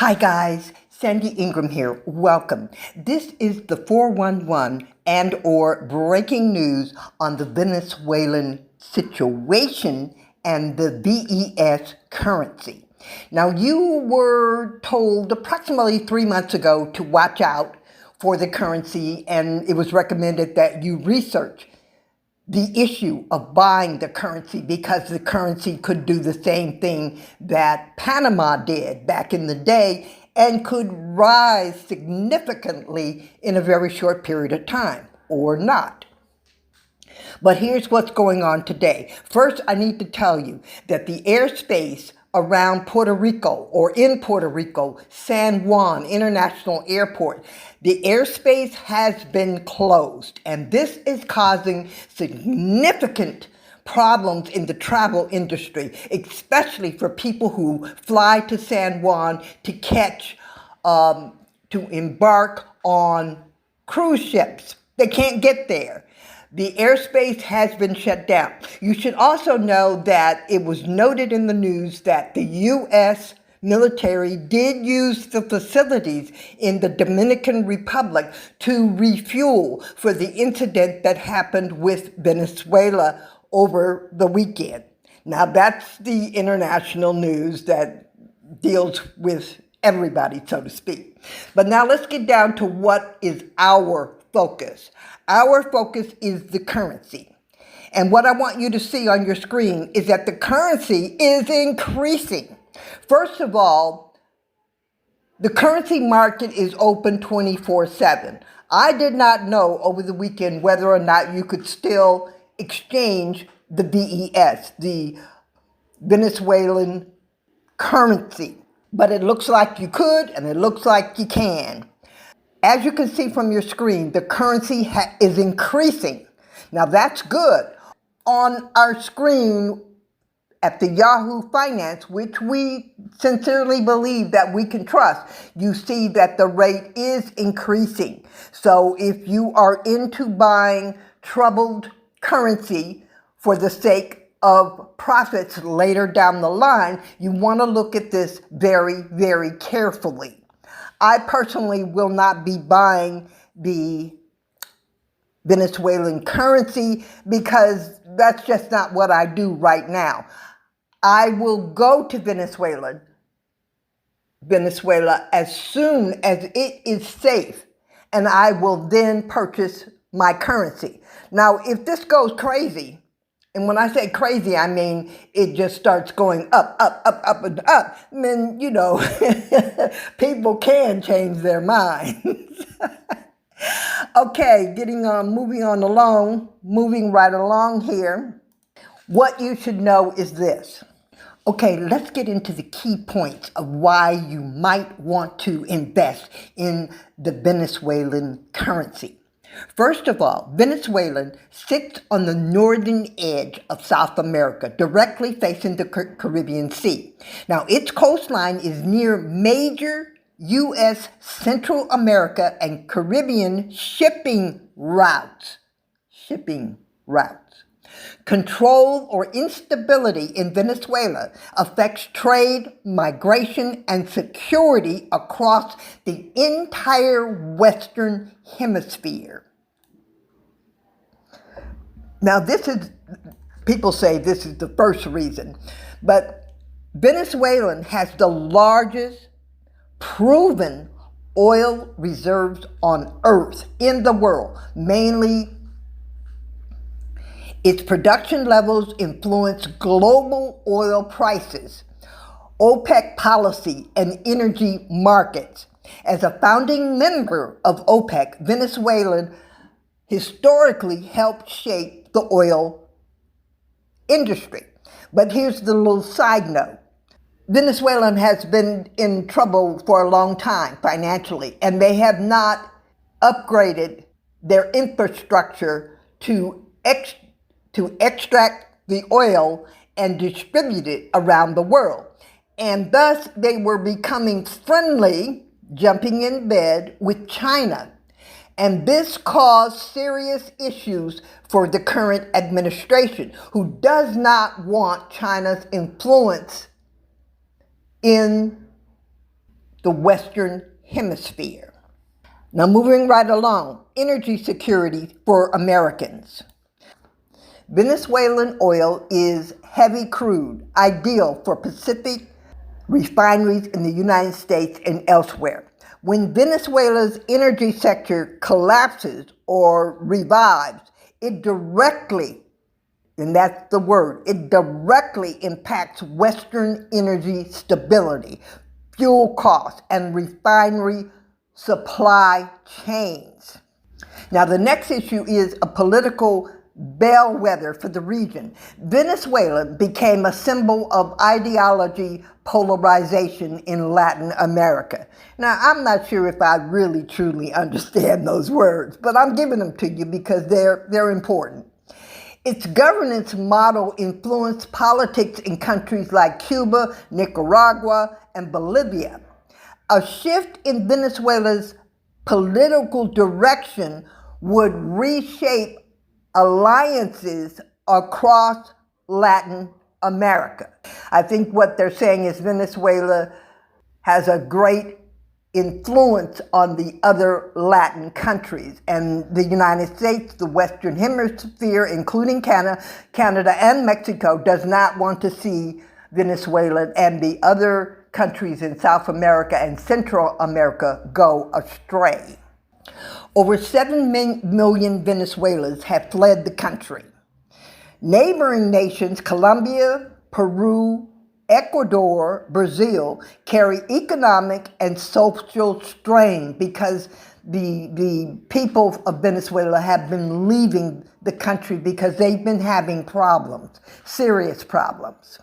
Hi guys, Sandy Ingram here. Welcome. This is the 411 and or breaking news on the Venezuelan situation and the VES currency. Now you were told approximately 3 months ago to watch out for the currency, and it was recommended that you research the issue of buying the currency because the currency could do the same thing that Panama did back in the day and could rise significantly in a very short period of time, or not. But here's what's going on today. First, I need to tell you that the airspace around Puerto Rico, or in Puerto Rico, San Juan International Airport, the airspace has been closed, and this is causing significant problems in the travel industry, especially for people who fly to San Juan to to embark on cruise ships. They can't get there. The airspace has been shut down. You should also know that it was noted in the news that the U.S. military did use the facilities in the Dominican Republic to refuel for the incident that happened with Venezuela over the weekend. Now that's the international news that deals with everybody, so to speak. But now let's get down to what is our focus. Our focus is the currency. And what I want you to see on your screen is that the currency is increasing. First of all, the currency market is open 24/7. I did not know over the weekend whether or not you could still exchange the VES, the Venezuelan currency. But it looks like you could, and it looks like you can. As you can see from your screen, the currency is increasing. Now that's good. On our screen at the Yahoo Finance, which we sincerely believe that we can trust, you see that the rate is increasing. So if you are into buying troubled currency for the sake of profits later down the line, you want to look at this very, very carefully. I personally will not be buying the Venezuelan currency because that's just not what I do right now. I will go to Venezuela as soon as it is safe, and I will then purchase my currency. Now, if this goes crazy, and when I say crazy, I mean it just starts going up, and up. I mean, people can change their minds. Okay, moving right along here. What you should know is this. Okay, let's get into the key points of why you might want to invest in the Venezuelan currency. First of all, Venezuela sits on the northern edge of South America, directly facing the Caribbean Sea. Now, its coastline is near major U.S., Central America, and Caribbean shipping routes. Control or instability in Venezuela affects trade, migration, and security across the entire Western Hemisphere. Now, people say this is the first reason, but Venezuela has the largest proven oil reserves on Earth in the world. Mainly, its production levels influence global oil prices, OPEC policy, and energy markets. As a founding member of OPEC, Venezuela historically helped shape the oil industry. But here's the little side note. Venezuela has been in trouble for a long time financially, and they have not upgraded their infrastructure to extract the oil and distribute it around the world. And thus, they were becoming friendly, jumping in bed with China. And this caused serious issues for the current administration, who does not want China's influence in the Western Hemisphere. Now, moving right along, energy security for Americans. Venezuelan oil is heavy crude, ideal for Pacific refineries in the United States and elsewhere. When Venezuela's energy sector collapses or revives, it directly, and that's the word, it directly impacts Western energy stability, fuel costs, and refinery supply chains. Now, the next issue is a political bellwether for the region. Venezuela became a symbol of ideology polarization in Latin America. Now, I'm not sure if I really truly understand those words, but I'm giving them to you because they're important. Its governance model influenced politics in countries like Cuba, Nicaragua, and Bolivia. A shift in Venezuela's political direction would reshape alliances across Latin America. I think what they're saying is Venezuela has a great influence on the other Latin countries, and the United States, the Western Hemisphere, including Canada and Mexico, does not want to see Venezuela and the other countries in South America and Central America go astray. Over 7 million Venezuelans have fled the country. Neighboring nations, Colombia, Peru, Ecuador, Brazil, carry economic and social strain because the people of Venezuela have been leaving the country because they've been having problems, serious problems.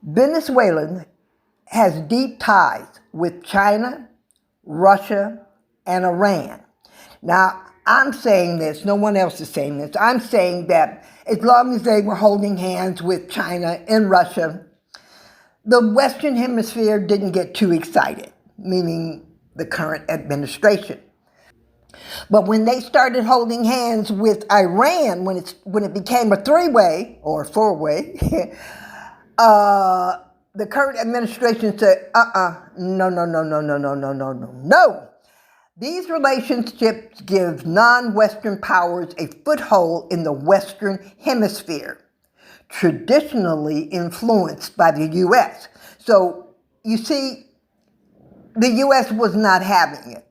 Venezuela has deep ties with China, Russia, and Iran. Now, I'm saying this, no one else is saying this. I'm saying that as long as they were holding hands with China and Russia, the Western Hemisphere didn't get too excited, meaning the current administration. But when they started holding hands with Iran, when it became a three-way or four-way, the current administration said, no, no, no, no, no, no, no, no, no, no. These relationships give non-Western powers a foothold in the Western Hemisphere, traditionally influenced by the U.S. So, you see, the U.S. was not having it.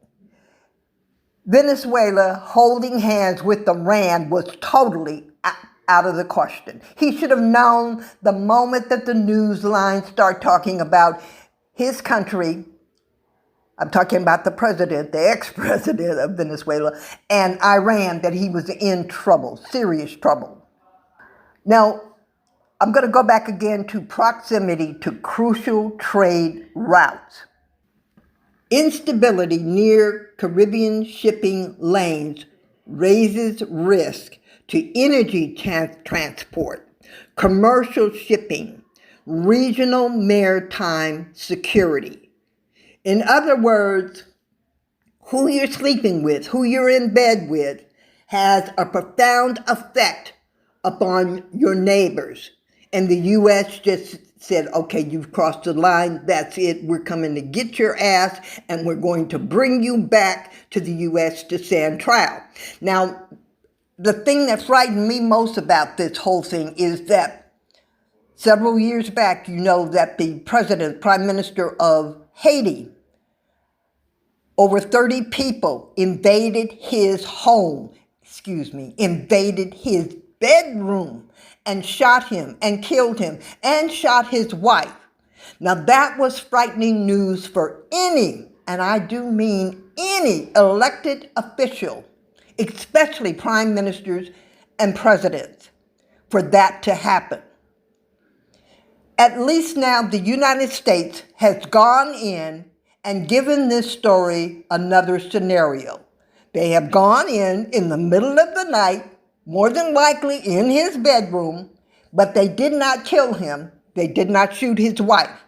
Venezuela holding hands with Iran was totally out of the question. He should have known the moment that the news lines start talking about his country. I'm talking about the president, the ex-president of Venezuela, and Iran, that he was in trouble, serious trouble. Now, I'm going to go back again to proximity to crucial trade routes. Instability near Caribbean shipping lanes raises risk to energy transport, commercial shipping, regional maritime security. In other words, who you're sleeping with, who you're in bed with, has a profound effect upon your neighbors. And the U.S. just said, okay, you've crossed the line, that's it, we're coming to get your ass, and we're going to bring you back to the U.S. to stand trial. Now, the thing that frightened me most about this whole thing is that several years back, you know that the prime minister of Haiti, over 30 people invaded his home, invaded his bedroom and shot him and killed him and shot his wife. Now that was frightening news for any, and I do mean any, elected official, especially prime ministers and presidents, for that to happen. At least now the United States has gone in and given this story another scenario. They have gone in the middle of the night, more than likely in his bedroom, but they did not kill him. They did not shoot his wife.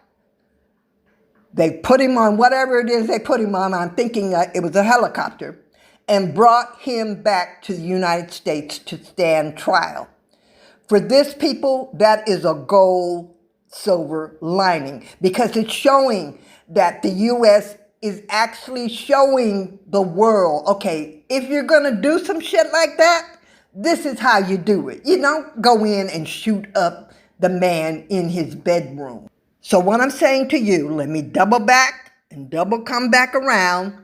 They put him on whatever it is they put him on. I'm thinking it was a helicopter, and brought him back to the United States to stand trial. For this people, that is a gold silver lining, because it's showing that the U.S. is actually showing the world, okay, if you're going to do some shit like that, this is how you do it. You don't go in and shoot up the man in his bedroom. So what I'm saying to you, let me double back and double come back around.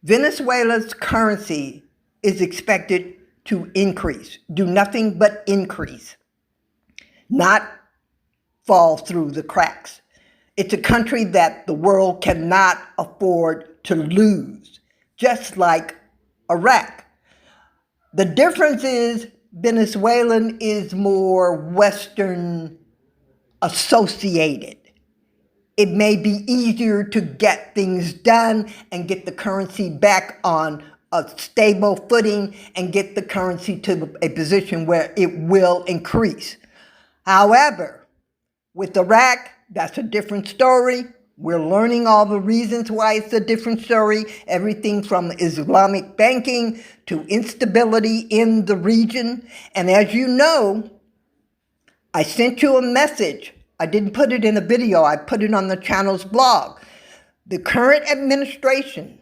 Venezuela's currency is expected to increase, do nothing but increase, not fall through the cracks. It's a country that the world cannot afford to lose, just like Iraq. The difference is Venezuelan is more Western associated. It may be easier to get things done and get the currency back on a stable footing and get the currency to a position where it will increase. However, with Iraq, that's a different story. We're learning all the reasons why it's a different story. Everything from Islamic banking to instability in the region. And as you know, I sent you a message. I didn't put it in a video. I put it on the channel's blog. The current administration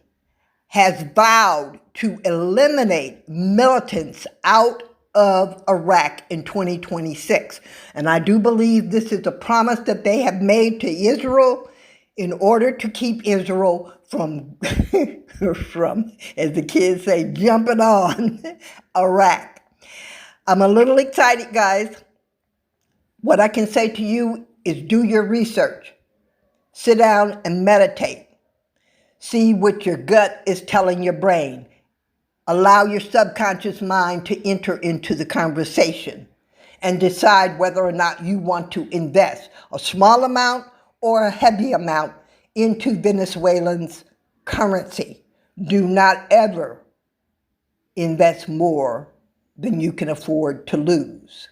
has vowed to eliminate militants out of Iraq in 2026. And I do believe this is a promise that they have made to Israel in order to keep Israel from, as the kids say, jumping on Iraq. I'm a little excited, guys. What I can say to you is do your research. Sit down and meditate. See what your gut is telling your brain. Allow your subconscious mind to enter into the conversation and decide whether or not you want to invest a small amount or a heavy amount into Venezuelan's currency. Do not ever invest more than you can afford to lose.